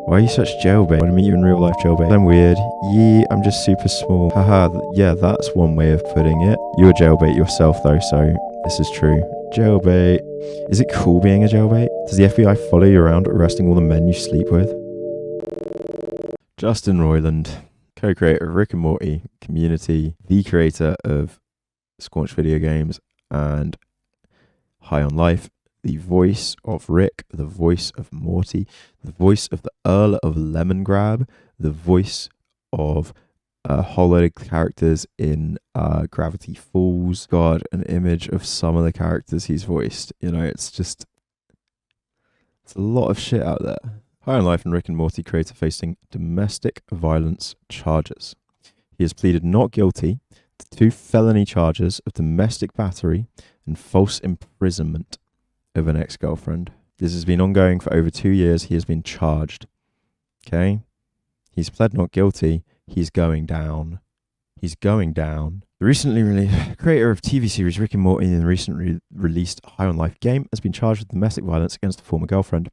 Why are you such jailbait? I want to meet you in real life, jailbait. I'm weird. Yee, I'm just super small. Haha, yeah, that's one way of putting it. You're a jailbait yourself though, so this is true. Jailbait. Is it cool being a jailbait? Does the FBI follow you around arresting all the men you sleep with? Justin Roiland, co-creator of Rick and Morty, Community, the creator of Squanch video games and High on Life, the voice of Rick, the voice of Morty, the voice of the Earl of Lemongrab, the voice of holodeck characters in Gravity Falls. God, an image of some of the characters he's voiced. You know, it's a lot of shit out there. High on Life and Rick and Morty creator facing domestic violence charges. He has pleaded not guilty to 2 felony charges of domestic battery and false imprisonment of an ex-girlfriend. This has been ongoing for over 2 years. He has been charged. Okay? He's pled not guilty. He's going down. He's going down. The recently released creator of TV series Rick and Morty in the recently released High on Life game has been charged with domestic violence against a former girlfriend.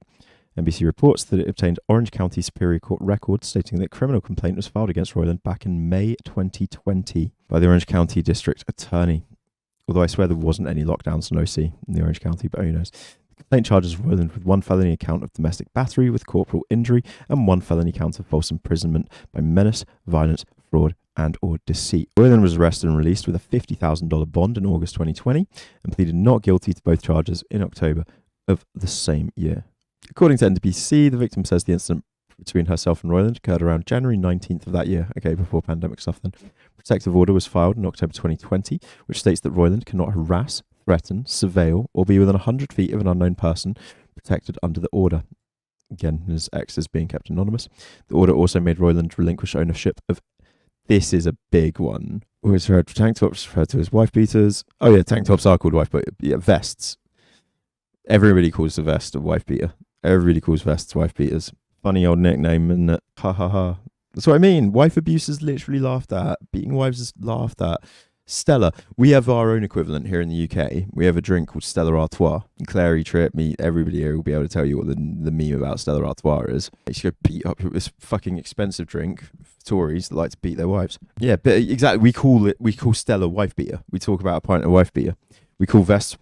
NBC reports that it obtained Orange County Superior Court records stating that a criminal complaint was filed against Roiland back in May 2020 by the Orange County District Attorney. Although I swear there wasn't any lockdowns in OC in the Orange County, but who knows. The complaint charges Roiland with 1 felony account of domestic battery with corporal injury and 1 felony count of false imprisonment by menace, violence, fraud, and or deceit. Roiland was arrested and released with a $50,000 bond in August 2020 and pleaded not guilty to both charges in October of the same year. According to NBC, the victim says the incident between herself and Roiland occurred around January 19th of that year. Okay, before pandemic stuff then. Protective order was filed in October 2020, which states that Roiland cannot harass, threaten, surveil, or be within 100 feet of an unknown person protected under the order. Again, his ex is being kept anonymous. The order also made Roiland relinquish ownership of, this is a big one, always heard tank tops referred to as wife beaters. Oh yeah, tank tops are called wife beaters. Yeah, vests. Everybody calls the vest a wife beater. Everybody calls vests wife beaters. Funny old nickname, isn't it? Ha ha ha. That's what I mean. Wife abuse is literally laughed at. Beating wives is laughed at. Stella. We have our own equivalent here in the UK. We have a drink called Stella Artois. Clary, Trip, me, everybody here will be able to tell you what the meme about Stella Artois is. You should go beat up this fucking expensive drink for Tories that like to beat their wives. Yeah, but exactly. We call Stella wife beater. We talk about a pint of wife beater. We call vests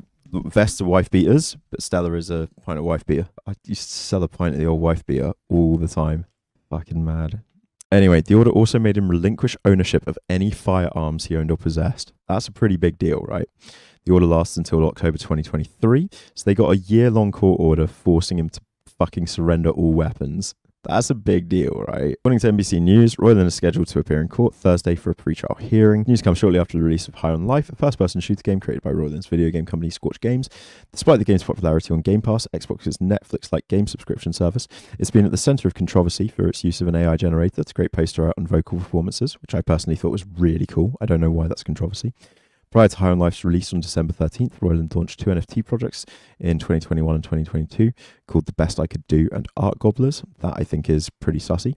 are wife beaters, but Stella is a pint of wife beater. I used to sell a pint of the old wife beater all the time. Fucking mad. Anyway, the order also made him relinquish ownership of any firearms he owned or possessed. That's a pretty big deal, right? The order lasts until October 2023, so they got a year-long court order forcing him to fucking surrender all weapons. That's a big deal, right? According to NBC News, Roiland is scheduled to appear in court Thursday for a pre-trial hearing. News comes shortly after the release of High on Life, a first-person shooter game created by Roiland's video game company Squanch Games. Despite the game's popularity on Game Pass, Xbox's Netflix-like game subscription service, it's been at the center of controversy for its use of an AI generator to create poster art and vocal performances, which I personally thought was really cool. I don't know why that's controversy. Prior to High on Life's release on December 13th, Roiland launched 2 NFT projects in 2021 and 2022 called The Best I Could Do and Art Gobblers. That I think is pretty sussy.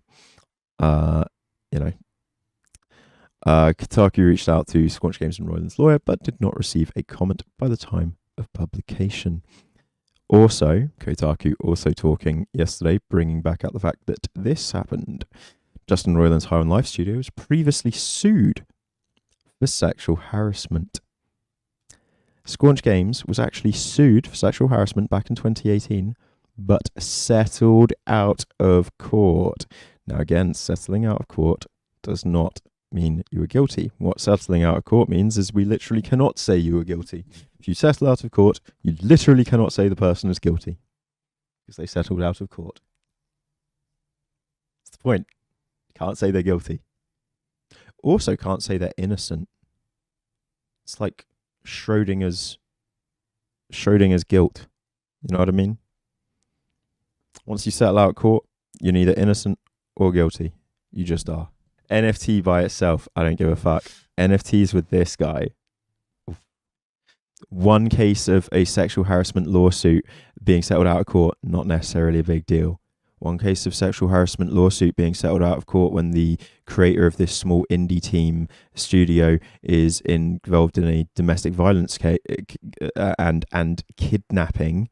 Kotaku reached out to Squanch Games and Roiland's lawyer, but did not receive a comment by the time of publication. Also, Kotaku also talking yesterday, bringing back out the fact that this happened. Justin Roiland's High on Life studio was previously sued for sexual harassment. Squanch Games was actually sued for sexual harassment back in 2018, but settled out of court. Now again, settling out of court does not mean you were guilty. What settling out of court means is we literally cannot say you were guilty. If you settle out of court, you literally cannot say the person is guilty because they settled out of court. That's the point. You can't say they're guilty. Also can't say they're innocent. It's like Schrodinger's guilt. You know what I mean? Once you settle out of court, you're neither innocent or guilty. You just are. NFT by itself, I don't give a fuck. NFTs with this guy. One case of a sexual harassment lawsuit being settled out of court, not necessarily a big deal. One case of sexual harassment lawsuit being settled out of court when the creator of this small indie team studio is involved in a domestic violence case and kidnapping.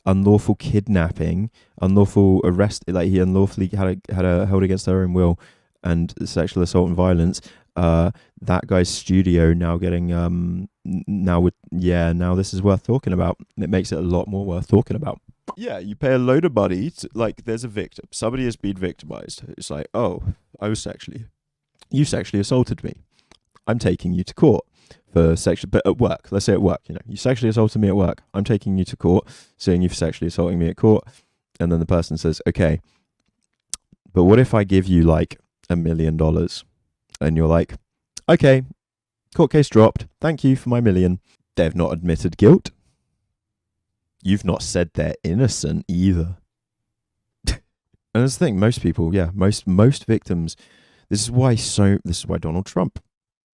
unlawful kidnapping, unlawful arrest, like he unlawfully had a held against her own will, and sexual assault and violence. That guy's studio now getting now this is worth talking about. It makes it a lot more worth talking about. Yeah, you pay a load of money to, like, there's a victim, somebody has been victimized. It's like, oh, you sexually assaulted me, I'm taking you to court for sexual, but at work, let's say at work, you sexually assaulted me at work, I'm taking you to court, saying you've sexually assaulting me at court. And then the person says, okay, but what if I give you like $1 million? And you're like, okay, court case dropped, thank you for my $1 million. They've not admitted guilt. You've not said they're innocent either. And that's the thing, most people, most victims, this is why Donald Trump,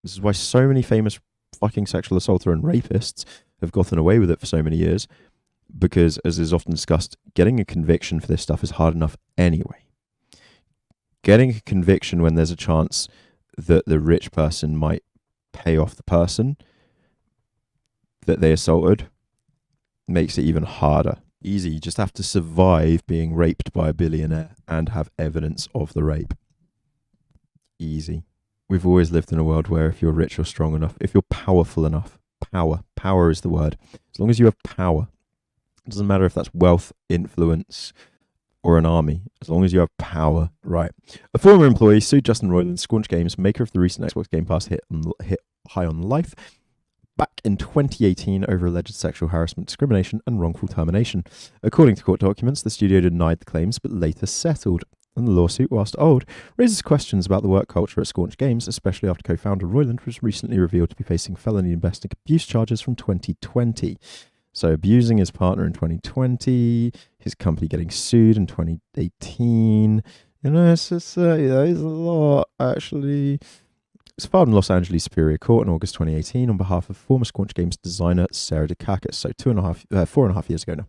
this is why so many famous fucking sexual assaulter and rapists have gotten away with it for so many years, because, as is often discussed, getting a conviction for this stuff is hard enough anyway. Getting a conviction when there's a chance that the rich person might pay off the person that they assaulted makes it even harder. Easy, you just have to survive being raped by a billionaire and have evidence of the rape. Easy. We've always lived in a world where if you're rich or strong enough, if you're powerful enough, power is the word. As long as you have power, it doesn't matter if that's wealth, influence, or an army, as long as you have power, right? A former employee sued Justin Roiland, Squanch Games, maker of the recent Xbox Game Pass hit High on Life, back in 2018 over alleged sexual harassment, discrimination, and wrongful termination. According to court documents, the studio denied the claims, but later settled. And the lawsuit, whilst old, raises questions about the work culture at Squanch Games, especially after co-founder Roiland was recently revealed to be facing felony domestic abuse charges from 2020. So abusing his partner in 2020, his company getting sued in 2018. It's just, it's a lot, actually. It was filed in Los Angeles Superior Court in August 2018 on behalf of former Squanch Games designer Sarah Dukakis, so 4.5 years ago now.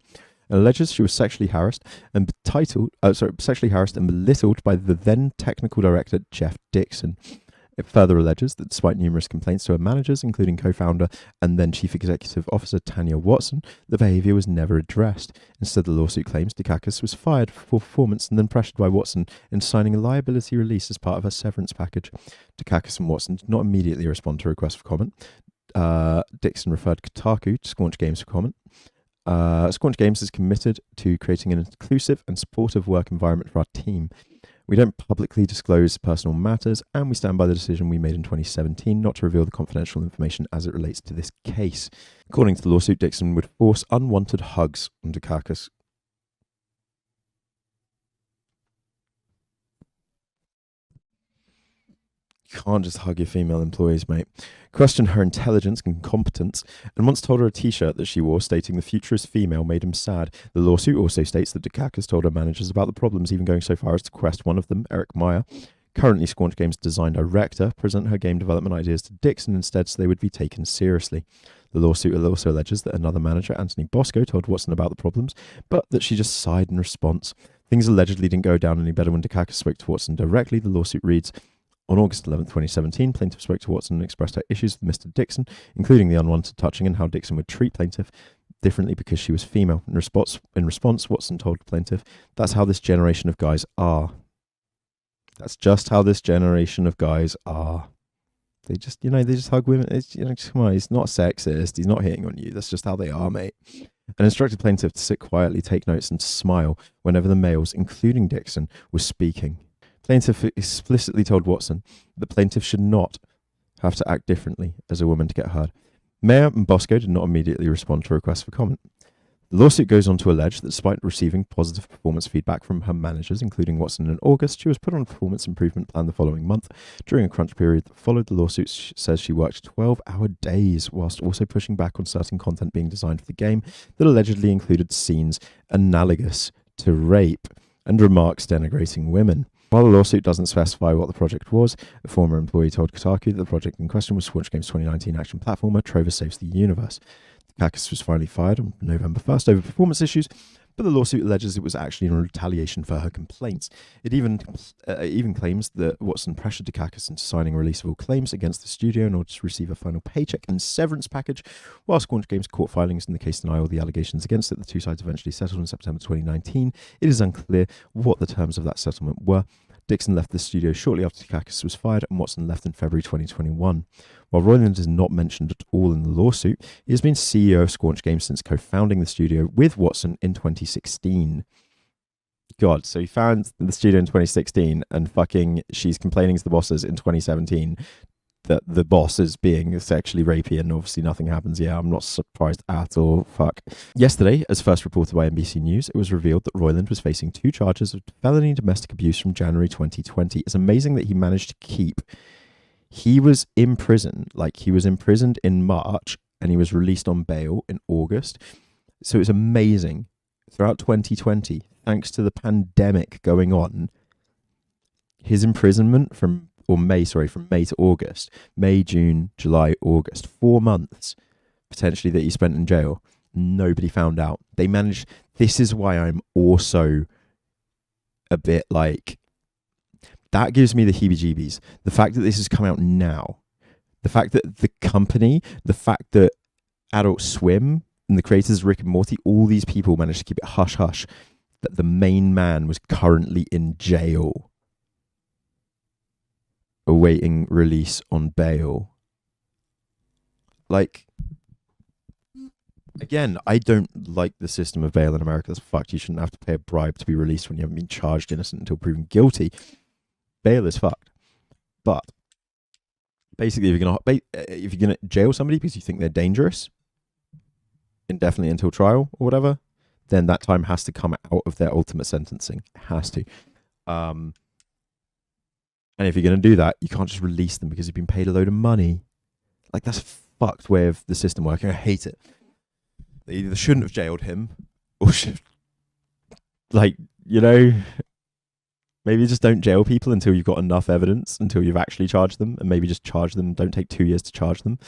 It alleges she was sexually harassed and belittled by the then technical director Jeff Dixon. It further alleges that despite numerous complaints to her managers, including co-founder and then chief executive officer Tanya Watson, the behaviour was never addressed. Instead, the lawsuit claims Dukakis was fired for poor performance and then pressured by Watson into signing a liability release as part of her severance package. Dukakis and Watson did not immediately respond to requests for comment. Dixon referred Kotaku to Squanch Games for comment. Squanch Games is committed to creating an inclusive and supportive work environment for our team. We don't publicly disclose personal matters, and we stand by the decision we made in 2017 not to reveal the confidential information as it relates to this case. According to the lawsuit, Dixon would force unwanted hugs on Dukakis. You can't just hug your female employees, mate. Questioned her intelligence and competence, and once told her a t-shirt that she wore stating the future is female made him sad. The lawsuit also states that Dukakis told her managers about the problems, even going so far as to request one of them, Eric Meyer, currently Squanch Games design director, present her game development ideas to Dixon instead so they would be taken seriously. The lawsuit also alleges that another manager, Anthony Bosco, told Watson about the problems, but that she just sighed in response. Things allegedly didn't go down any better when Dukakis spoke to Watson directly. The lawsuit reads, on August 11, 2017, plaintiff spoke to Watson and expressed her issues with Mr. Dixon, including the unwanted touching and how Dixon would treat plaintiff differently because she was female. In response, Watson told plaintiff, "That's how this generation of guys are. That's just how this generation of guys are. They just, they just hug women. It's, come on, he's not sexist. He's not hitting on you. That's just how they are, mate." And instructed plaintiff to sit quietly, take notes, and smile whenever the males, including Dixon, were speaking. Plaintiff explicitly told Watson that plaintiff should not have to act differently as a woman to get heard. Mayer and Bosco did not immediately respond to requests for comment. The lawsuit goes on to allege that despite receiving positive performance feedback from her managers, including Watson in August, she was put on a performance improvement plan the following month. During a crunch period that followed, the lawsuit says she worked 12-hour days whilst also pushing back on certain content being designed for the game that allegedly included scenes analogous to rape and remarks denigrating women. While the lawsuit doesn't specify what the project was, a former employee told Kotaku that the project in question was Squanch Games' 2019 action platformer Trover Saves the Universe. Dukakis was finally fired on November 1st over performance issues, but the lawsuit alleges it was actually in retaliation for her complaints. It even claims that Watson pressured Dukakis into signing a release of all claims against the studio in order to receive a final paycheck and severance package, while Squanch Games' court filings in the case deny all the allegations against it. The two sides eventually settled in September 2019. It is unclear what the terms of that settlement were. Dixon left the studio shortly after Dukakis was fired, and Watson left in February 2021. While Roiland is not mentioned at all in the lawsuit, he has been CEO of Squanch Games since co-founding the studio with Watson in 2016. God, so he found the studio in 2016, and fucking she's complaining to the bosses in 2017 that the boss is being sexually rapey, and obviously nothing happens. Yeah, I'm not surprised at all. Fuck. Yesterday, as first reported by NBC News, it was revealed that Roiland was facing 2 charges of felony domestic abuse from January 2020. It's amazing that he managed to keep... He was in prison, he was imprisoned in March, and he was released on bail in August. So it's amazing. Throughout 2020, thanks to the pandemic going on, his imprisonment from May to August, May, June, July, August, 4 months potentially that he spent in jail. Nobody found out. They managed. This is why I'm also a bit that gives me the heebie-jeebies. The fact that this has come out now, the fact that the company, the fact that Adult Swim and the creators Rick and Morty, all these people managed to keep it hush-hush, that the main man was currently in jail, awaiting release on bail. Again, I don't like the system of bail in America. That's fucked. You shouldn't have to pay a bribe to be released when you haven't been charged innocent until proven guilty. Bail is fucked. But basically, if you're gonna jail somebody because you think they're dangerous indefinitely until trial or whatever, then that time has to come out of their ultimate sentencing. It has to. And if you're going to do that, you can't just release them because you've been paid a load of money. That's a fucked way of the system working. I hate it. They either shouldn't have jailed him, or maybe just don't jail people until you've got enough evidence, until you've actually charged them, and maybe just charge them. Don't take 2 years to charge them.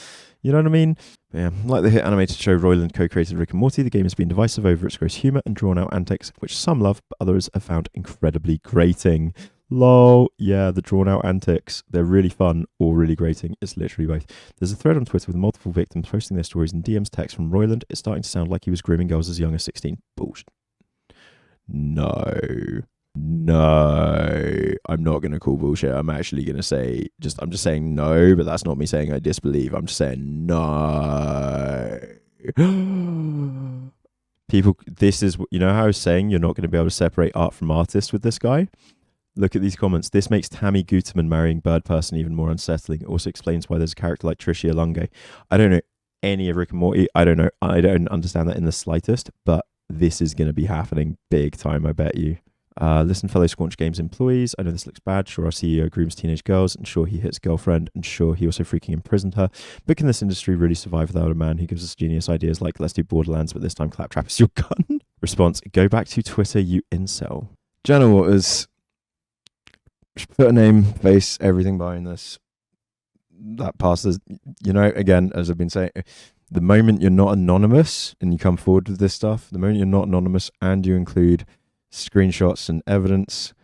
You know what I mean? But yeah, like the hit animated show Roiland co-created Rick and Morty, the game has been divisive over its gross humour and drawn-out antics, which some love, but others have found incredibly grating. Lol, yeah, the drawn-out antics. They're really fun or really grating. It's literally both. There's a thread on Twitter with multiple victims posting their stories in DMs text from Roiland. It's starting to sound like he was grooming girls as young as 16. Bullshit. No, I'm not going to call bullshit. I'm actually going to say, I'm just saying no, but that's not me saying I disbelieve. I'm just saying no. People, this is, how I was saying you're not going to be able to separate art from artist with this guy? Look at these comments. This makes Tammy Guterman marrying Bird Person even more unsettling. It also explains why there's a character like Tricia Lunge. I don't know any of Rick and Morty. I don't know. I don't understand that in the slightest, but this is going to be happening big time, I bet you. Listen, fellow Squanch Games employees, I know this looks bad. Sure, our CEO grooms teenage girls, and sure, he hits girlfriend, and sure, he also freaking imprisoned her. But can this industry really survive without a man who gives us genius ideas like, let's do Borderlands, but this time Claptrap is your gun? Response, go back to Twitter, you incel. Jenna Waters. Put a name, face, everything behind this. That passes, again, as I've been saying, the moment you're not anonymous and you come forward with this stuff, the moment you're not anonymous and you include screenshots and evidence,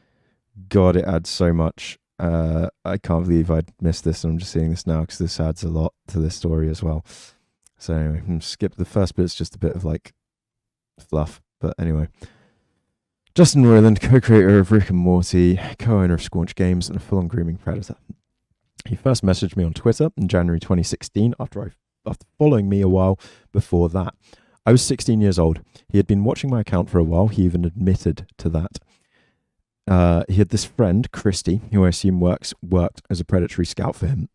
God, it adds so much. I can't believe I'd missed this, and I'm just seeing this now because this adds a lot to this story as well. So anyway, skip the first bit. It's just a bit of fluff, but anyway. Justin Roiland, co-creator of Rick and Morty, co-owner of Squanch Games, and a full-on grooming predator. He first messaged me on Twitter in January 2016 after following me a while before that. I was 16 years old. He had been watching my account for a while. He even admitted to that. He had this friend, Christy, who I assume worked as a predatory scout for him,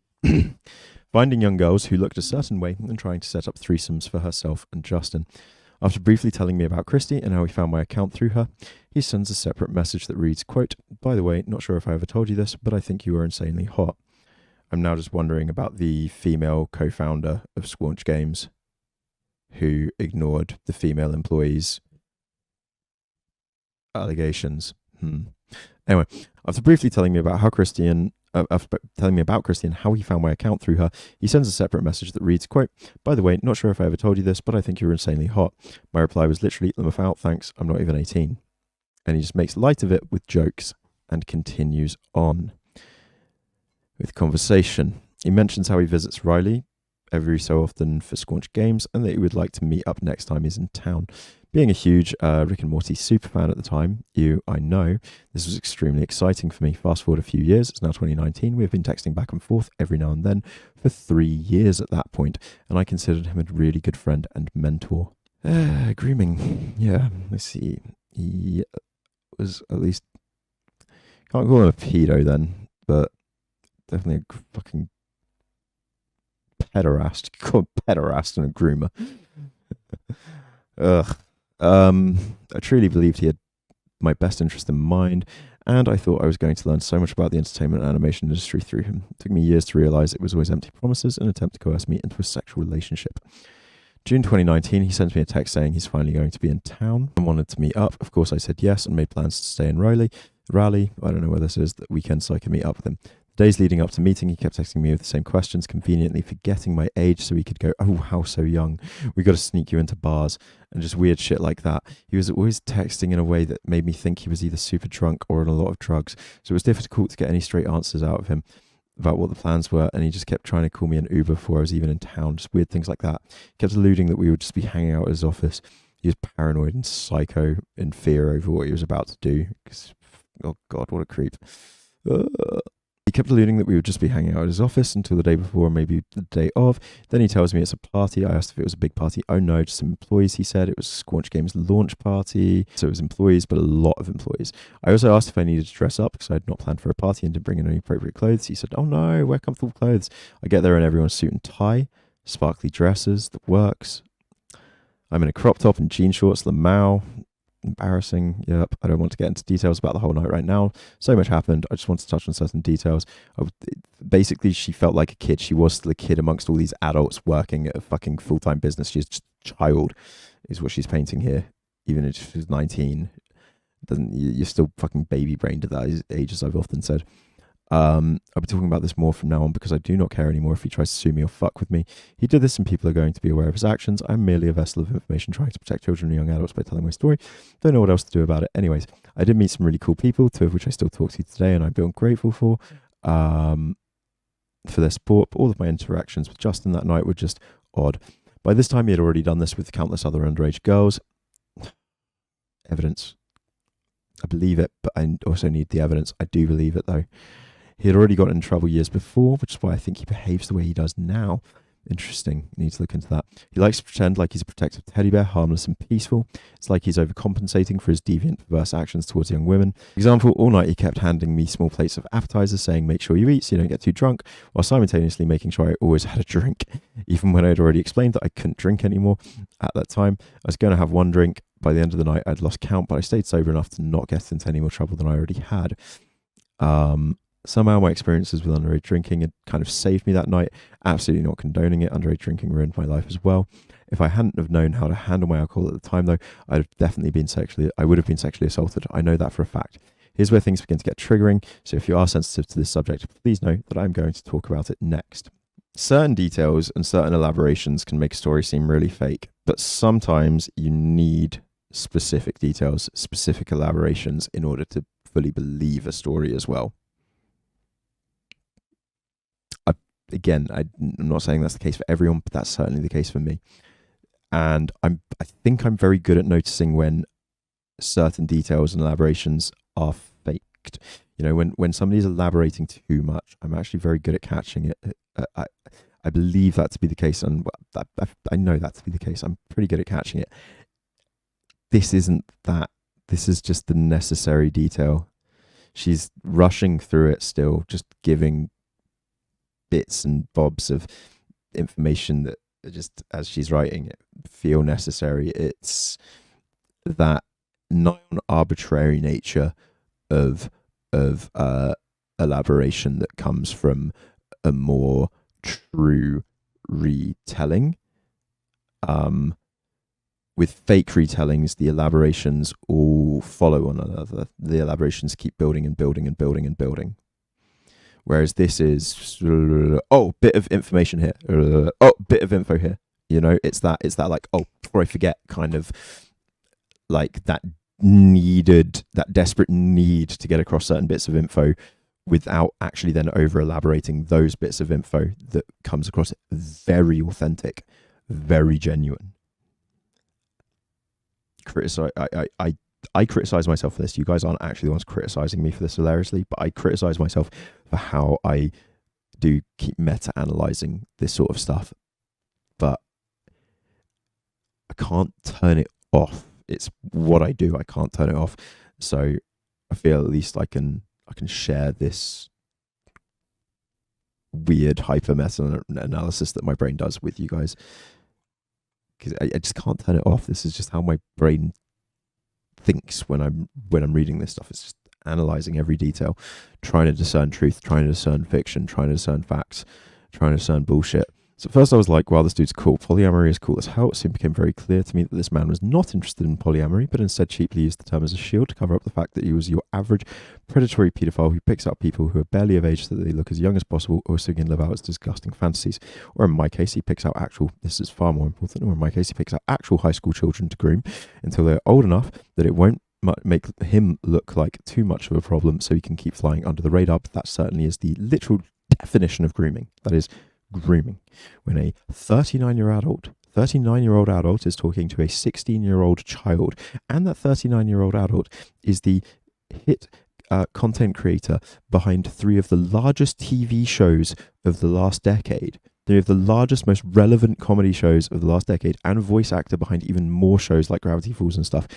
finding young girls who looked a certain way and trying to set up threesomes for herself and Justin. After briefly telling me about Christy and how he found my account through her, he sends a separate message that reads, quote, by the way, not sure if I ever told you this, but I think you are insanely hot. I'm now just wondering about the female co-founder of Squanch Games who ignored the female employees' allegations. Anyway, after briefly telling me about how Christy and after telling me about Christy and how he found my account through her, he sends a separate message that reads, quote, "By the way, not sure if I ever told you this, but I think you're insanely hot." My reply was literally, "Let me out, thanks, I'm not even 18. And he just makes light of it with jokes and continues on with conversation. He mentions how he visits Riley every so often for Squanch Games and that he would like to meet up next time he's in town. Being a huge Rick and Morty super fan at the time, I know, this was extremely exciting for me. Fast forward a few years, it's now 2019. We've been texting back and forth every now and then for 3 years at that point, and I considered him a really good friend and mentor. Grooming. Yeah, let's see. He was at least, can't call him a pedo then, but definitely a fucking pederast. You call a pederast and a groomer. Ugh. I truly believed he had my best interest in mind, and I thought I was going to learn so much about the entertainment and animation industry through him. It took me years to realize it was always empty promises, an attempt to coerce me into a sexual relationship. June 2019, he sent me a text saying he's finally going to be in town and wanted to meet up. Of course, I said yes and made plans to stay in Raleigh. I don't know where this is, that weekend, so I can meet up with him. The days leading up to meeting, he kept texting me with the same questions, conveniently forgetting my age so he could go, "Oh, how so young? We got to sneak you into bars," and just weird shit like that. He was always texting in a way that made me think he was either super drunk or on a lot of drugs, so it was difficult to get any straight answers out of him about what the plans were, and he just kept trying to call me an Uber before I was even in town, just weird things like that. He kept alluding that we would just be hanging out at his office. He was paranoid and psycho in fear over what he was about to do. Oh God, what a creep. He kept alluding that we would just be hanging out at his office until the day before, maybe the day of. Then he tells me it's a party. I asked if it was a big party. "Oh no, just some employees," he said. It was Squanch Games launch party. So it was employees, but a lot of employees. I also asked if I needed to dress up because I had not planned for a party and didn't bring in any appropriate clothes. He said, "Oh no, wear comfortable clothes." I get there and everyone's suit and tie, sparkly dresses, that works. I'm in a crop top and jean shorts, Lamau. Embarrassing. Yep. I don't want to get into details about the whole night right now. So much happened. I just want to touch on certain details. Basically, she felt like a kid. She was still a kid amongst all these adults working at a fucking full-time business. She's just a child, is what she's painting here. Even if she's 19, you're still fucking baby-brained at that age, as I've often said. I'll be talking about this more from now on because I do not care anymore if he tries to sue me or fuck with me. He did this and people are going to be aware of his actions. I'm merely a vessel of information trying to protect children and young adults by telling my story. Don't know what else to do about it. Anyways, I did meet some really cool people, 2 of which I still talk to today and I'm feeling grateful for their support. But all of my interactions with Justin that night were just odd. By this time, he had already done this with countless other underage girls. Evidence. I believe it, but I also need the evidence. I do believe it, though. He had already gotten in trouble years before, which is why I think he behaves the way he does now. Interesting. You need to look into that. He likes to pretend like he's a protective teddy bear, harmless and peaceful. It's like he's overcompensating for his deviant, perverse actions towards young women. For example, all night he kept handing me small plates of appetizers, saying, "Make sure you eat so you don't get too drunk," while simultaneously making sure I always had a drink. Even when I'd already explained that I couldn't drink anymore at that time. I was going to have one drink. By the end of the night, I'd lost count, but I stayed sober enough to not get into any more trouble than I already had. Somehow my experiences with underage drinking had kind of saved me that night. Absolutely not condoning it. Underage drinking ruined my life as well. If I hadn't have known how to handle my alcohol at the time, though, I would have been sexually assaulted. I know that for a fact. Here's where things begin to get triggering. So if you are sensitive to this subject, please know that I'm going to talk about it next. Certain details and certain elaborations can make a story seem really fake, but sometimes you need specific details, specific elaborations in order to fully believe a story as well. I'm not saying that's the case for everyone, but that's certainly the case for me. And I think I'm very good at noticing when certain details and elaborations are faked. You know, when somebody's elaborating too much, I'm actually very good at catching it. I believe that to be the case, and I know that to be the case. I'm pretty good at catching it. This isn't that. This is just the necessary detail. She's rushing through it still, just giving bits and bobs of information that just as she's writing it feel necessary. It's that non-arbitrary nature of elaboration that comes from a more true retelling. With fake retellings, the elaborations all follow one another. The elaborations keep building and building and building and building. Whereas this is, bit of information here. Bit of info here. You know, it's that like, before I forget, kind of like that desperate need to get across certain bits of info without actually then over elaborating those bits of info that comes across very authentic, very genuine. I criticize myself for this. You guys aren't actually the ones criticizing me for this hilariously, but I criticize myself for how I do keep meta-analyzing this sort of stuff. But I can't turn it off. It's what I do. I can't turn it off. So I feel at least I can share this weird hyper meta analysis that my brain does with you guys, because I just can't turn it off. This is just how my brain thinks when I'm reading this stuff. It's just analyzing every detail, trying to discern truth, trying to discern fiction, trying to discern facts, trying to discern bullshit. So at first I was like, wow, this dude's cool. Polyamory is cool as hell. It soon became very clear to me that this man was not interested in polyamory, but instead cheaply used the term as a shield to cover up the fact that he was your average predatory paedophile who picks up people who are barely of age so that they look as young as possible or so he can live out his disgusting fantasies. Or in my case, he picks out this is far more important, or in my case, he picks out actual high school children to groom until they're old enough that it won't make him look like too much of a problem so he can keep flying under the radar. But that certainly is the literal definition of grooming. That is grooming. When a 39-year-old adult is talking to a 16-year-old child, and that 39-year-old adult is the hit content creator behind 3 of the largest TV shows of the last decade, 3 of the largest, most relevant comedy shows of the last decade, and voice actor behind even more shows like Gravity Falls and stuff.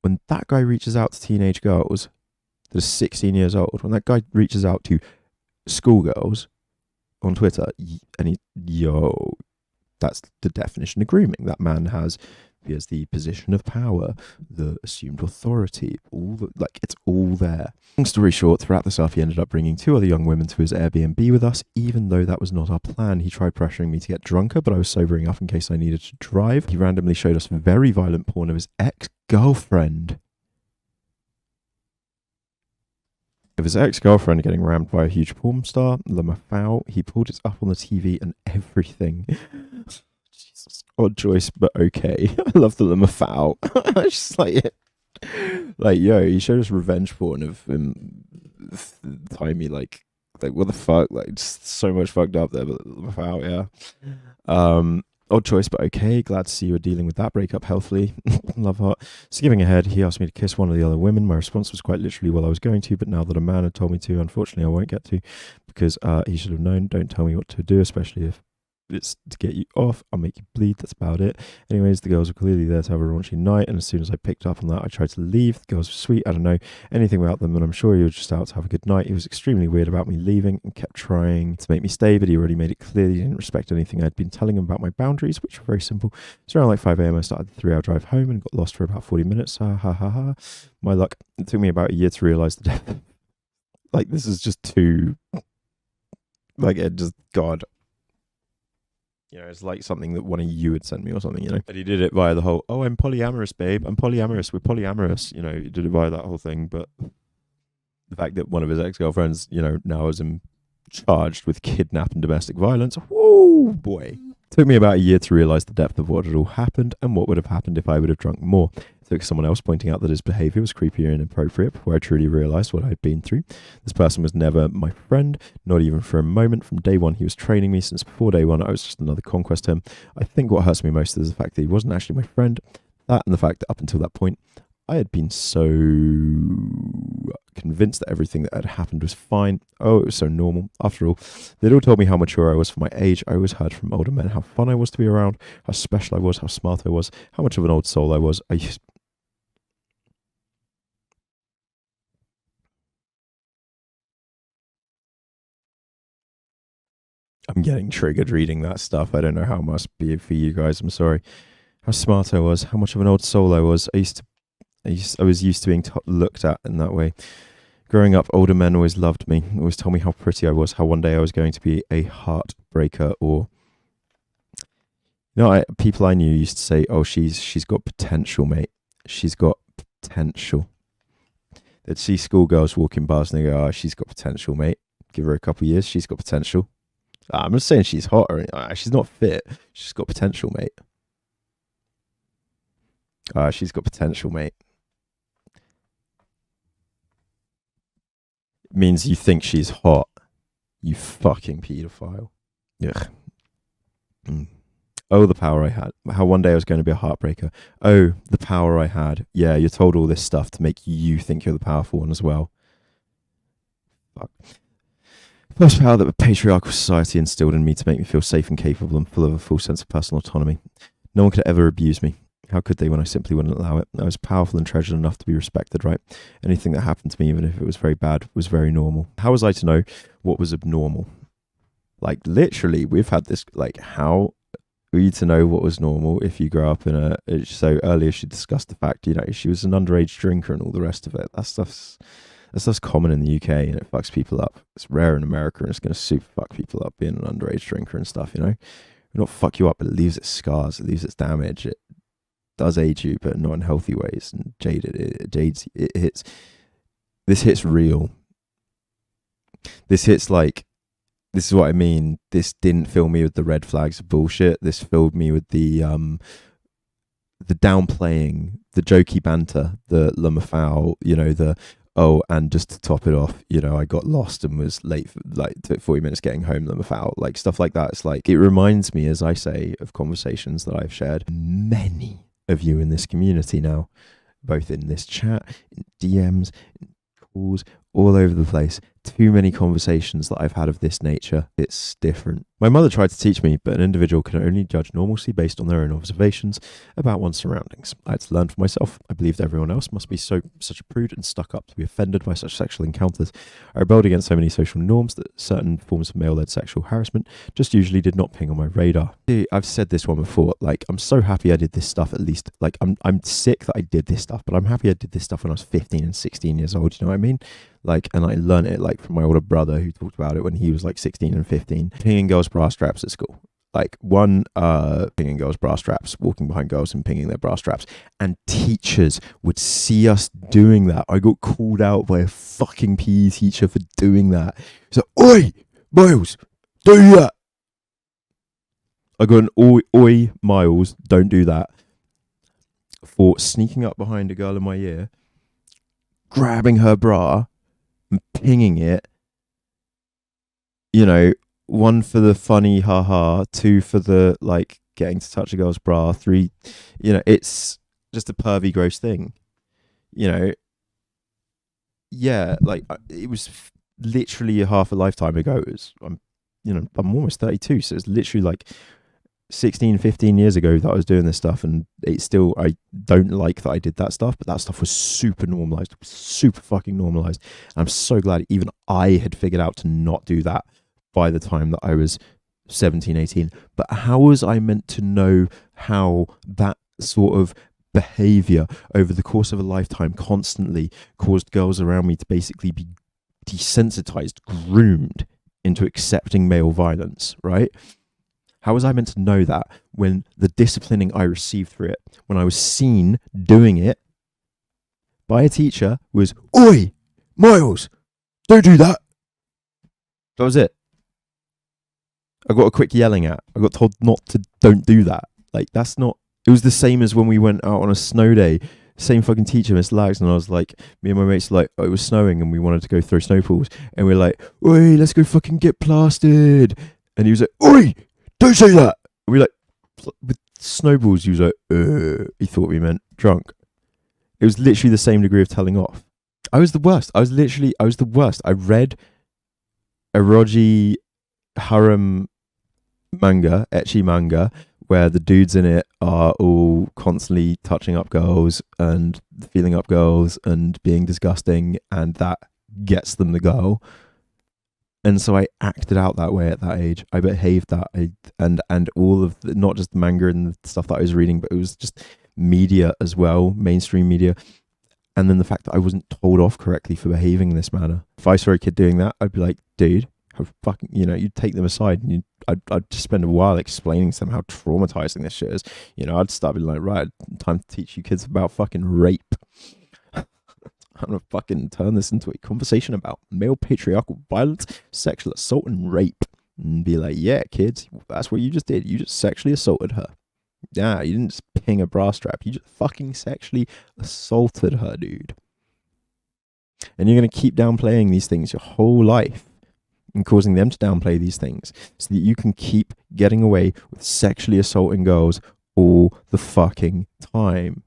When that guy reaches out to teenage girls that are 16 years old, when that guy reaches out to schoolgirls on Twitter, and that's the definition of grooming. That man has the position of power, the assumed authority, it's all there. Long story short, throughout the stuff, he ended up bringing 2 other young women to his Airbnb with us, even though that was not our plan. He tried pressuring me to get drunker, but I was sobering up in case I needed to drive. He randomly showed us very violent porn of his ex-girlfriend. Of his ex-girlfriend getting rammed by a huge porn star, Lamafau. He pulled it up on the TV and everything. Jesus, odd choice, but okay. I love the Lamafau. Just like he showed us revenge porn of him timey, like what the fuck, like just so much fucked up there. But Lamafau, yeah. Odd choice, but okay. Glad to see you are dealing with that breakup healthily. Love heart. Skipping ahead, he asked me to kiss one of the other women. My response was quite literally, well, I was going to, but now that a man had told me to, unfortunately, I won't get to, because he should have known. Don't tell me what to do, especially if it's to get you off. I'll make you bleed. That's about it. Anyways, the girls were clearly there to have a raunchy night, and as soon as I picked up on that, I tried to leave. The girls were sweet. I don't know anything about them, and I'm sure he was just out to have a good night. He was extremely weird about me leaving and kept trying to make me stay, but he already made it clear that he didn't respect anything I'd been telling him about my boundaries, which were very simple. So around like 5 a.m. I started the 3-hour drive home and got lost for about 40 minutes. Ha ha ha ha. My luck. It took me about a year to realize the depth. Like, this is just too, like, it just, God. You know, it's like something that one of you had sent me or something, you know. But he did it via the whole, oh, I'm polyamorous, babe. I'm polyamorous. We're polyamorous. You know, he did it via that whole thing. But the fact that one of his ex-girlfriends, you know, now is charged with kidnap and domestic violence. Whoa, boy. It took me about a year to realize the depth of what had all happened and what would have happened if I would have drunk more. It took someone else pointing out that his behavior was creepy and inappropriate before I truly realized what I'd been through. This person was never my friend, not even for a moment. From day one, he was training me. Since before day one, I was just another conquest to him. I think what hurts me most is the fact that he wasn't actually my friend. That and the fact that up until that point, I had been so convinced that everything that had happened was fine. Oh, it was so normal. After all, they'd all told me how mature I was for my age. I always heard from older men how fun I was to be around, how special I was, how smart I was, how much of an old soul I was. I'm getting triggered reading that stuff. I don't know how it must be for you guys. I'm sorry. How smart I was, how much of an old soul I was. I was used to being looked at in that way. Growing up, older men always loved me, always told me how pretty I was, how one day I was going to be a heartbreaker, or people I knew used to say, "Oh, she's got potential, mate. She's got potential." They'd see schoolgirls walking past and they go, "Oh, she's got potential, mate. Give her a couple of years. She's got potential. I'm not saying she's hot or anything. She's not fit. She's got potential, mate. She's got potential, mate. It means you think she's hot. You fucking paedophile. Ugh. Oh, the power I had. How one day I was going to be a heartbreaker. Oh, the power I had. Yeah, you're told all this stuff to make you think you're the powerful one as well. Fuck. First power that a patriarchal society instilled in me to make me feel safe and capable and full of a full sense of personal autonomy. No one could ever abuse me. How could they when I simply wouldn't allow it? I was powerful and treasured enough to be respected, right? Anything that happened to me, even if it was very bad, was very normal. How was I to know what was abnormal? Like, literally, we've had this, like, how were you to know what was normal if you grow up in a... So earlier she discussed the fact, you know, she was an underage drinker and all the rest of it. That stuff's common in the UK and it fucks people up. It's rare in America and it's going to super fuck people up being an underage drinker and stuff, you know? Not fuck you up, but it leaves its scars, it leaves its damage. It does age you, but not in healthy ways. And it hits. This hits real. This hits like... This is what I mean. This didn't fill me with the red flags of bullshit. This filled me with the downplaying, the jokey banter, the Lamafau, you know, and just to top it off, you know, I got lost and was late for, like, took 40 minutes getting home, Lamafau, like stuff like that. It's like, it reminds me, as I say, of conversations that I've shared. Many of you in this community now, both in this chat, in DMs, in calls, all over the place. Too many conversations that I've had of this nature. It's different. My mother tried to teach me, but an individual can only judge normalcy based on their own observations about one's surroundings. I had to learn for myself. I believed everyone else must be such a prude and stuck up to be offended by such sexual encounters. I rebelled against so many social norms that certain forms of male-led sexual harassment just usually did not ping on my radar. I've said this one before. Like, I'm so happy I did this stuff at least. Like, I'm sick that I did this stuff, but I'm happy I did this stuff when I was 15 and 16 years old. You know what I mean? Like, and I learned it like from my older brother who talked about it when he was like 16 and 15. Pinging girls' bra straps at school. Like, pinging girls' bra straps, walking behind girls and pinging their bra straps. And teachers would see us doing that. I got called out by a fucking PE teacher for doing that. He's like, "Oi, Miles, do that." I got an oi, Miles, don't do that. For sneaking up behind a girl in my year, grabbing her bra and pinging it, you know, 1 for the funny haha, 2 for the like getting to touch a girl's bra, 3, you know, it's just a pervy gross thing, you know. Yeah, like, it was literally half a lifetime ago. I'm almost 32, so it's literally like 16, 15 years ago that I was doing this stuff, and it's still, I don't like that I did that stuff, but that stuff was super normalized, super fucking normalized. And I'm so glad even I had figured out to not do that by the time that I was 17, 18. But how was I meant to know how that sort of behavior over the course of a lifetime constantly caused girls around me to basically be desensitized, groomed into accepting male violence, right? How was I meant to know that when the disciplining I received through it, when I was seen doing it by a teacher, was, "Oi, Miles, don't do that." That was it. I got a quick yelling at. I got told don't do that. Like, that's not... It was the same as when we went out on a snow day. Same fucking teacher, Miss Lags, and I was like, me and my mates were like, it was snowing and we wanted to go throw snowballs. And we were like, "Oi, let's go fucking get plastered." And he was like, "Oi, don't say that." And we were like, with snowballs, he was like, he thought we meant drunk. It was literally the same degree of telling off. I was the worst. I was the worst. I read eroji harem manga, ecchi manga, where the dudes in it are all constantly touching up girls and feeling up girls and being disgusting, and that gets them the girl. And so I acted out that way at that age. I behaved that, and all of the, not just the manga and the stuff that I was reading, but it was just media as well, mainstream media. And then the fact that I wasn't told off correctly for behaving in this manner. If I saw a kid doing that, I'd be like, "Dude, how fucking," you know, you'd take them aside and I'd just spend a while explaining to them how traumatizing this shit is. You know, I'd start being like, "Right, time to teach you kids about fucking rape." I'm gonna fucking turn this into a conversation about male patriarchal violence, sexual assault, and rape. And be like, yeah, kids, that's what you just did. You just sexually assaulted her. Yeah, you didn't just ping a bra strap. You just fucking sexually assaulted her, dude. And you're gonna keep downplaying these things your whole life and causing them to downplay these things so that you can keep getting away with sexually assaulting girls all the fucking time.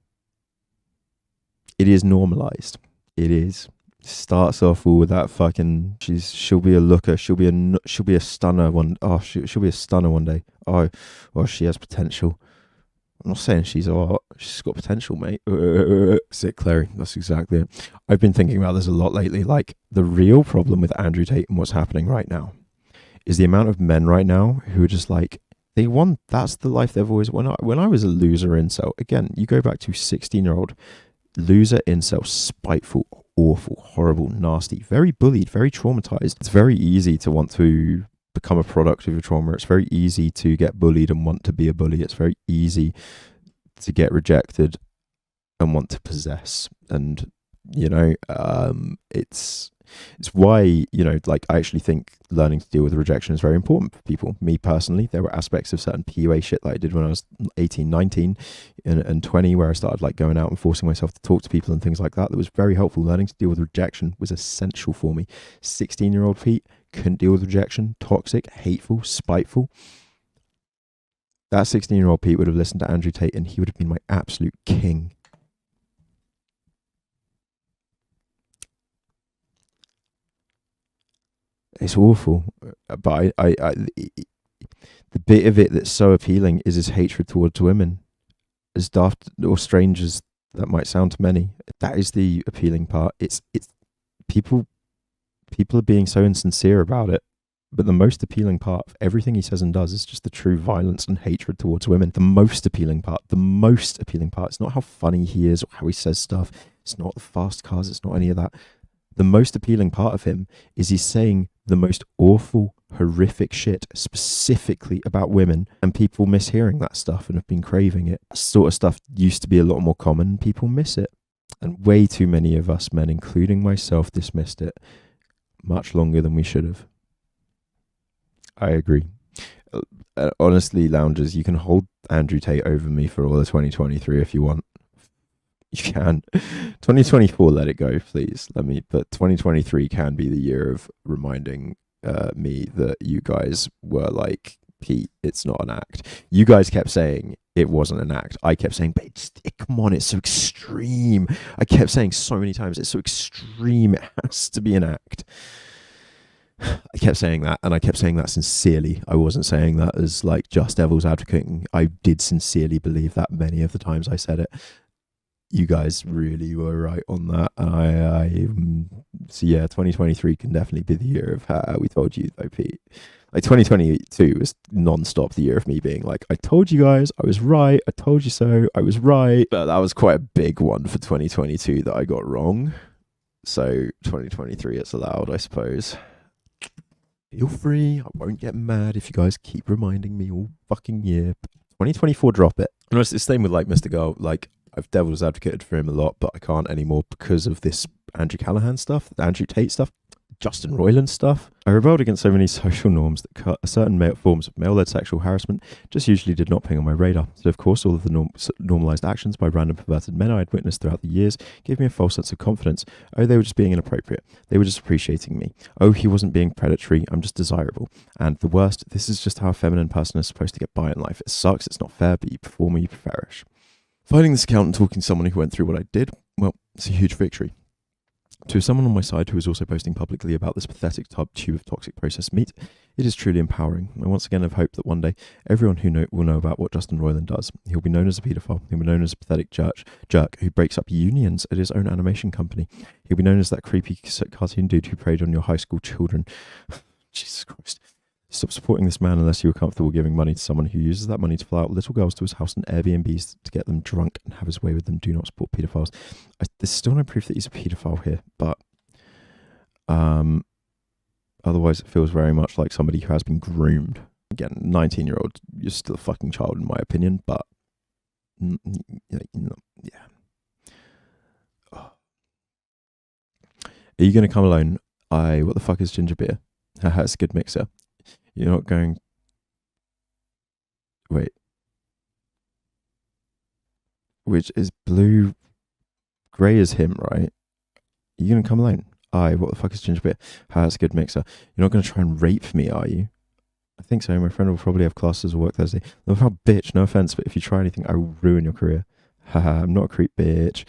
It is normalized. It is. Starts off all with that fucking. She'll be a looker. She'll be a stunner one. Oh, she'll be a stunner one day. Oh, she has potential. I'm not saying she's hot. She's got potential, mate. Sick, Clary. That's exactly it. I've been thinking about this a lot lately. Like, the real problem with Andrew Tate and what's happening right now is the amount of men right now who are just like, that's the life they've always. When I was a loser incel, again, you go back to 16-year-old loser incel, spiteful, awful, horrible, nasty, very bullied, very traumatized. It's very easy to want to become a product of your trauma. It's very easy to get bullied and want to be a bully. It's very easy to get rejected and want to possess. And it's why, like, I actually think learning to deal with rejection is very important for people. Me personally, there were aspects of certain PUA shit that I did when I was 18, 19 and 20, where I started like going out and forcing myself to talk to people and things like that. That was very helpful. Learning to deal with rejection was essential for me. 16-year-old Pete couldn't deal with rejection, toxic, hateful, spiteful. That 16-year-old Pete would have listened to Andrew Tate and he would have been my absolute king. It's awful, but the bit of it that's so appealing is his hatred towards women, as daft or strange as that might sound to many. That is the appealing part. It's people are being so insincere about it, but the most appealing part of everything he says and does is just the true violence and hatred towards women. The most appealing part. It's not how funny he is or how he says stuff. It's not the fast cars. It's not any of that. The most appealing part of him is he's saying the most awful, horrific shit specifically about women, and people miss hearing that stuff and have been craving it. That sort of stuff used to be a lot more common. People miss it. And way too many of us men, including myself, dismissed it much longer than we should have. I agree. Honestly, loungers, you can hold Andrew Tate over me for all of 2023 if you want. You can. 2024, let it go, please. But 2023 can be the year of reminding me that you guys were like, Pete, it's not an act. You guys kept saying it wasn't an act. I kept saying, but come on, it's so extreme. I kept saying so many times, it's so extreme, it has to be an act. I kept saying that, and I kept saying that sincerely. I wasn't saying that as like just devil's advocating. I did sincerely believe that many of the times I said it. You guys really were right on that. So yeah, 2023 can definitely be the year of we told you though, Pete. Like 2022 was non-stop the year of me being like, I told you guys, I was right. I told you so, I was right. But that was quite a big one for 2022 that I got wrong. So 2023, it's allowed, I suppose. Feel free. I won't get mad if you guys keep reminding me all fucking year. 2024, drop it. And it's the same with like Mr. Girl. Like, I've devil's advocated for him a lot, but I can't anymore because of this Andrew Callahan stuff, the Andrew Tate stuff, Justin Roiland stuff. I rebelled against so many social norms that cut certain forms of male-led sexual harassment just usually did not ping on my radar. So, of course, all of the normalized actions by random perverted men I had witnessed throughout the years gave me a false sense of confidence. Oh, they were just being inappropriate. They were just appreciating me. Oh, he wasn't being predatory. I'm just desirable. And the worst, this is just how a feminine person is supposed to get by in life. It sucks. It's not fair, but you perform or you perish. Finding this account and talking to someone who went through what I did, well, it's a huge victory. To someone on my side who is also posting publicly about this pathetic tube of toxic processed meat, it is truly empowering. I once again have hope that one day everyone who will know about what Justin Roiland does. He'll be known as a paedophile. He'll be known as a pathetic jerk who breaks up unions at his own animation company. He'll be known as that creepy cartoon dude who preyed on your high school children. Jesus Christ. Stop supporting this man unless you are comfortable giving money to someone who uses that money to fly out little girls to his house and Airbnbs to get them drunk and have his way with them. Do not support paedophiles. There's still no proof that he's a paedophile here, but otherwise it feels very much like somebody who has been groomed. Again, 19-year-old, you're still a fucking child in my opinion, but yeah. Are you going to come alone? What the fuck is ginger beer? Haha, it's a good mixer. You're not going. Wait. Which is blue. Grey is him, right? Are you going to come alone? What the fuck is ginger beer? Haha, it's a good mixer. You're not going to try and rape me, are you? I think so. My friend will probably have classes or work Thursday. No, bitch, no offense, but if you try anything, I will ruin your career. Haha, I'm not a creep, bitch.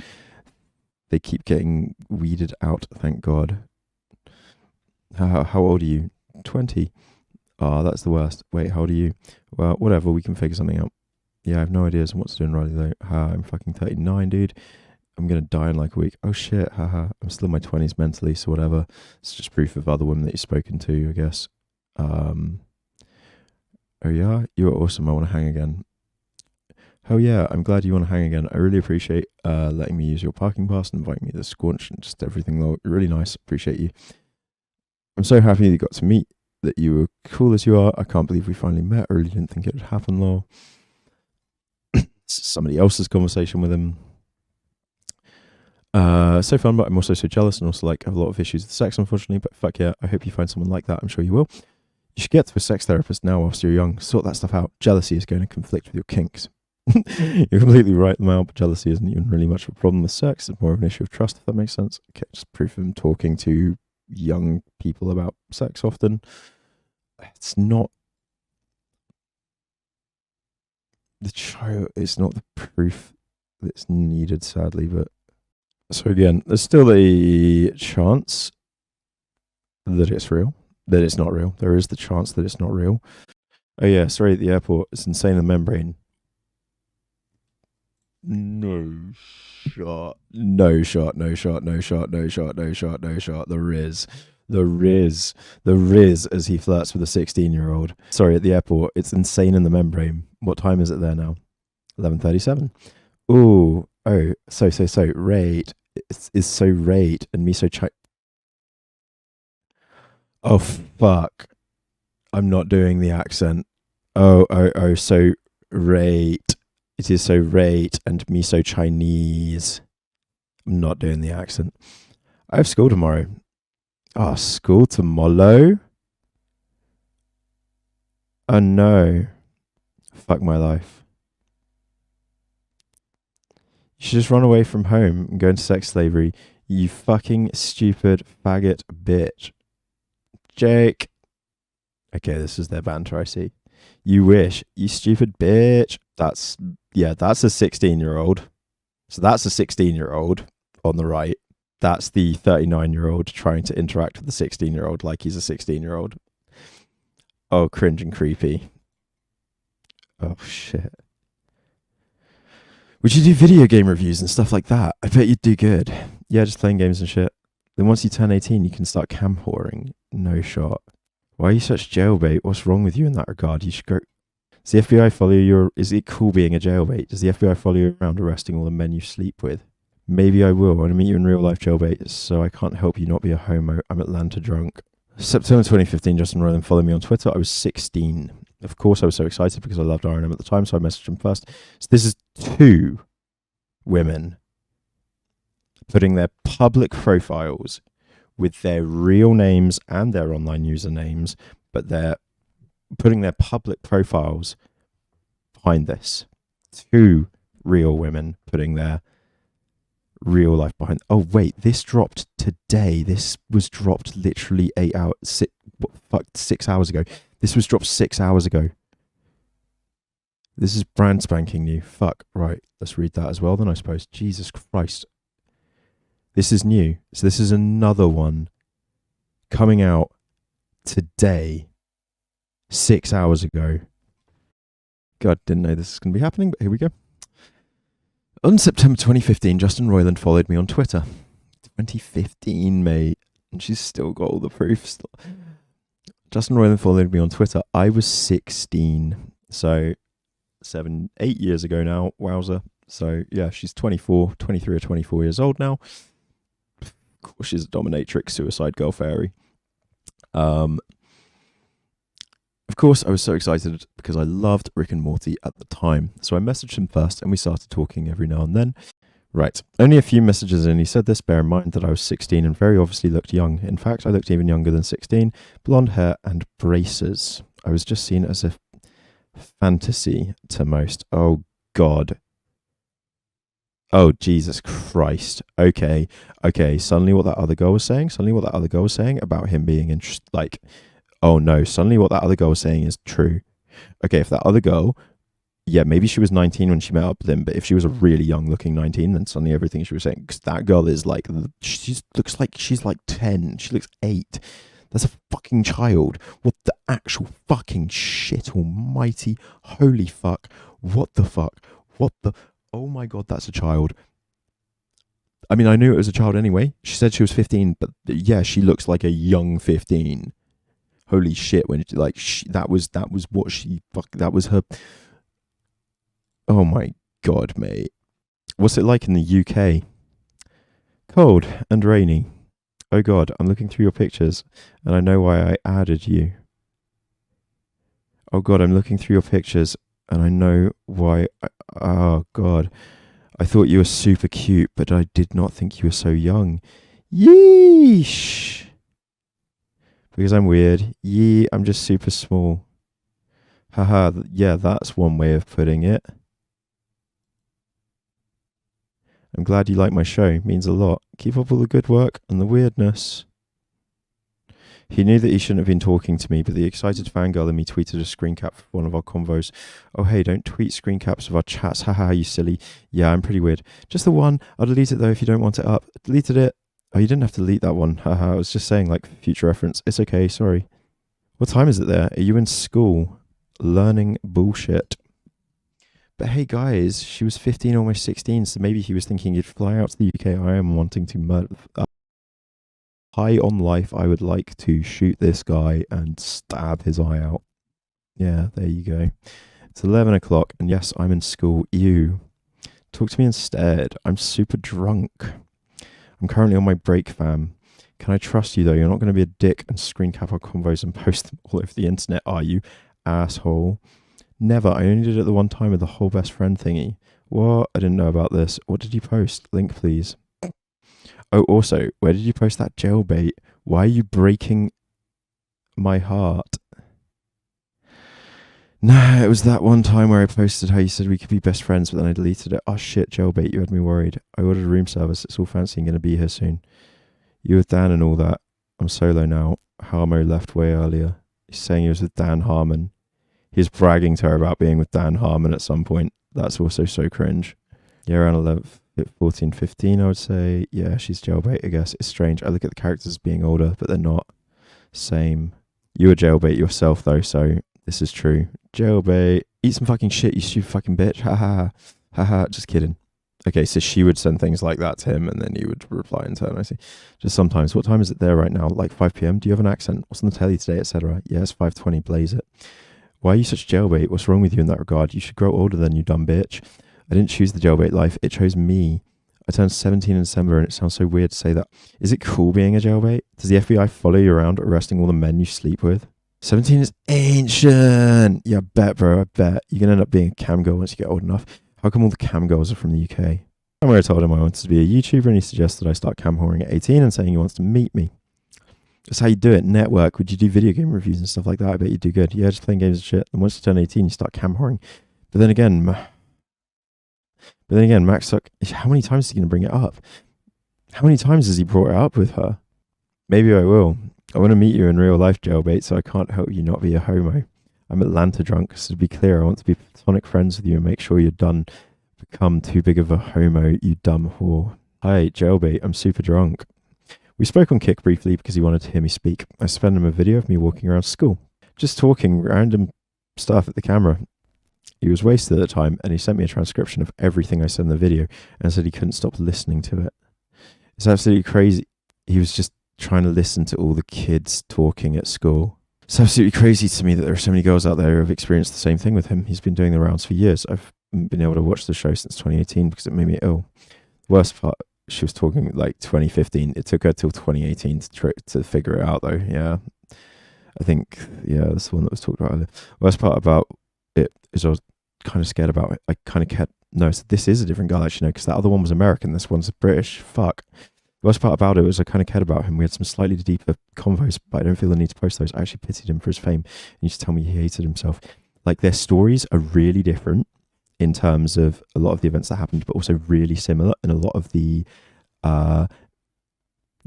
They keep getting weeded out, thank God. How old are you? 20. That's the worst. Wait, how old are you? Well, whatever, we can figure something out. Yeah, I have no ideas on what to do in Riley though. I'm fucking 39, dude. I'm gonna die in like a week. Oh shit, haha. I'm still in my 20s mentally, so whatever. It's just proof of other women that you've spoken to, I guess. Oh yeah, you are awesome. I want to hang again. Oh yeah, I'm glad you want to hang again. I really appreciate letting me use your parking pass and inviting me to the Squanch and just everything. Really nice. Appreciate you. I'm so happy that you got to meet, that you were cool as you are. I can't believe we finally met. I really didn't think it would happen, lol. Somebody else's conversation with him. So fun, but I'm also so jealous and also like have a lot of issues with sex, unfortunately. But fuck yeah, I hope you find someone like that. I'm sure you will. You should get to a sex therapist now whilst you're young. Sort that stuff out. Jealousy is going to conflict with your kinks. You're completely right, Mal, but jealousy isn't even really much of a problem with sex. It's more of an issue of trust, if that makes sense. Okay, just proof of him talking to young people about sex often. It's not it's not the proof that's needed, sadly, but so again, there's still a chance that it's real, that it's not real. There is the chance that it's not real. Oh yeah, sorry, at the airport, it's insane in the membrane. No shot. No shot. No shot. No shot. No shot. No shot. No shot. The Riz. The Riz. The Riz as he flirts with a 16-year-old. Sorry, at the airport. It's insane in the membrane. What time is it there now? 11:37. Ooh. Oh. So. Rate. It's so rate and me so Oh, fuck. I'm not doing the accent. Oh. So rate. It is so rate and me so Chinese. I'm not doing the accent. I have school tomorrow. School tomorrow? Oh no. Fuck my life. You should just run away from home and go into sex slavery. You fucking stupid faggot bitch. Jake. Okay, this is their banter, I see. You wish. You stupid bitch. That's a 16-year-old. So that's a 16-year-old on the right. That's the 39-year-old trying to interact with the 16-year-old like he's a 16-year-old. Oh, cringe and creepy. Oh, shit. Would you do video game reviews and stuff like that? I bet you'd do good. Yeah, just playing games and shit. Then once you turn 18, you can start cam whoring. No shot. Why are you such jailbait? What's wrong with you in that regard? You should go... Does the FBI follow you? Is it cool being a jailbait? Does the FBI follow you around arresting all the men you sleep with? Maybe I will. I want to meet you in real life, jailbait, so I can't help you not be a homo. I'm Atlanta drunk. September 2015, Justin Roiland followed me on Twitter. I was 16. Of course, I was so excited because I loved R&M at the time, so I messaged him first. So this is 2 women putting their public profiles with their real names and their online usernames, but they're putting their public profiles behind this. 2 real women putting their real life behind. Oh wait, this dropped today. This was dropped literally 6 hours ago. This was dropped 6 hours ago. This is brand spanking new. Fuck. Right, let's read that as well then, I suppose. Jesus Christ. This is new. So this is another one coming out today, 6 hours ago. God, didn't know this was going to be happening, but here we go. On September 2015, Justin Roiland followed me on Twitter. 2015, mate. And she's still got all the proofs. Justin Roiland followed me on Twitter. I was 16. So 8 years ago now. Wowza. So yeah, she's 23 or 24 years old now. Of course, she's a dominatrix, suicide girl fairy. Of course, I was so excited because I loved Rick and Morty at the time. So I messaged him first and we started talking every now and then. Right. Only a few messages in. He said this, bear in mind that I was 16 and very obviously looked young. In fact, I looked even younger than 16. Blonde hair and braces. I was just seen as a fantasy to most. Oh, God. Oh, Jesus Christ. Okay. Suddenly what that other girl was saying, about him being interested, like, oh no, suddenly what that other girl was saying is true. Okay, if that other girl, yeah, maybe she was 19 when she met up with him, but if she was a really young looking 19, then suddenly everything she was saying, because that girl is like, she looks like she's like 10. She looks 8. That's a fucking child. What the actual fucking shit almighty, holy fuck. What the fuck? What the... Oh my God, that's a child. I mean, I knew it was a child anyway. She said she was 15, but yeah, she looks like a young 15. Holy shit! When like that was what she that was her. Oh my God, mate. What's it like in the UK? Cold and rainy. Oh God, I'm looking through your pictures, and I know why I added you. Oh God, I'm looking through your pictures, and I know why. Oh God. I thought you were super cute, but I did not think you were so young. Yeesh. Because I'm weird. Yee, I'm just super small. Haha, yeah, that's one way of putting it. I'm glad you like my show. It means a lot. Keep up all the good work and the weirdness. He knew that he shouldn't have been talking to me, but the excited fangirl in me tweeted a screen cap for one of our convos. Oh, hey, don't tweet screen caps of our chats. Haha, you silly. Yeah, I'm pretty weird. Just the one. I'll delete it, though, if you don't want it up. Deleted it. Oh, you didn't have to delete that one. Haha, I was just saying, like, for future reference. It's okay, sorry. What time is it there? Are you in school? Learning bullshit. But hey, guys, she was 15, almost 16, so maybe he was thinking he'd fly out to the UK. I am wanting to murder... High on life, I would like to shoot this guy and stab his eye out. Yeah, there you go. It's 11 o'clock, and yes, I'm in school. You. Talk to me instead. I'm super drunk. I'm currently on my break, fam. Can I trust you, though? You're not going to be a dick and screen cap our convos and post them all over the internet, are you? Asshole. Never. I only did it the one time with the whole best friend thingy. What? I didn't know about this. What did you post? Link, please. Oh, also, where did you post that jailbait? Why are you breaking my heart? Nah, it was that one time where I posted how you said we could be best friends, but then I deleted it. Oh shit, jailbait, you had me worried. I ordered room service. It's all fancy and going to be here soon. You with Dan and all that. I'm solo now. Harmo left way earlier. He's saying he was with Dan Harmon. He was bragging to her about being with Dan Harmon at some point. That's also so cringe. Yeah, around 11. 14, 15, I would say. Yeah, she's jailbait, I guess. It's strange. I look at the characters as being older, but they're not. Same. You were jailbait yourself, though, so this is true. Jailbait. Eat some fucking shit, you stupid fucking bitch. Ha ha. Just kidding. Okay, so she would send things like that to him, and then he would reply in turn, I see. Just sometimes. What time is it there right now? Like 5 p.m? Do you have an accent? What's on the telly today, etc.? Yeah, it's 5:20. Blaze it. Why are you such jailbait? What's wrong with you in that regard? You should grow older than you dumb bitch. I didn't choose the jailbait life. It chose me. I turned 17 in December, and it sounds so weird to say that. Is it cool being a jailbait? Does the FBI follow you around arresting all the men you sleep with? 17 is ancient. Yeah, I bet, bro. I bet. You're going to end up being a cam girl once you get old enough. How come all the cam girls are from the UK? Somewhere I told him I wanted to be a YouTuber, and he suggested I start cam whoring at 18 and saying he wants to meet me. That's how you do it. Network. Would you do video game reviews and stuff like that? I bet you'd do good. Yeah, just playing games and shit. And once you turn 18, you start cam whoring. But then again, Max Suck, how many times is he going to bring it up? How many times has he brought it up with her? Maybe I will. I want to meet you in real life, jailbait, so I can't help you not be a homo. I'm Atlanta drunk, so to be clear, I want to be platonic friends with you and make sure you're done. Become too big of a homo, you dumb whore. Hi, jailbait, I'm super drunk. We spoke on Kick briefly because he wanted to hear me speak. I sent him a video of me walking around school, just talking random stuff at the camera. He was wasted at the time, and he sent me a transcription of everything I said in the video and said he couldn't stop listening to it. It's absolutely crazy. He was just trying to listen to all the kids talking at school. It's absolutely crazy to me that there are so many girls out there who have experienced the same thing with him. He's been doing the rounds for years. I've been able to watch the show since 2018 because it made me ill. Worst part, she was talking like 2015. It took her till 2018 to figure it out, though. Yeah. I think, yeah, that's the one that was talked about earlier. Worst part about it is I was kind of scared about it. I kind of kept No, so this is a different guy, actually, no, because that other one was American. This one's British. Fuck. The worst part about it was I kind of cared about him. We had some slightly deeper convos, but I don't feel the need to post those. I actually pitied him for his fame. He used to tell me he hated himself. Like, their stories are really different in terms of a lot of the events that happened, but also really similar in a lot of the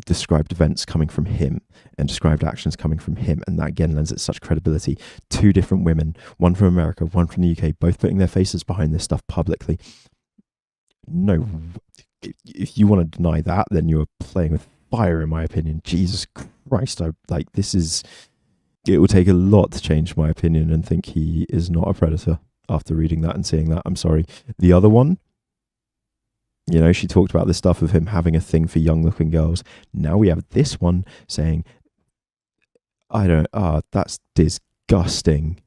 described events coming from him and described actions coming from him. And that again lends it such credibility. Two different women, one from America, one from the UK, both putting their faces behind this stuff publicly. No, if you want to deny that, then you're playing with fire, in my opinion. Jesus Christ, it will take a lot to change my opinion and think he is not a predator after reading that and seeing that. I'm sorry. The other one, you know, she talked about this stuff of him having a thing for young looking girls. Now we have this one saying, that's disgusting.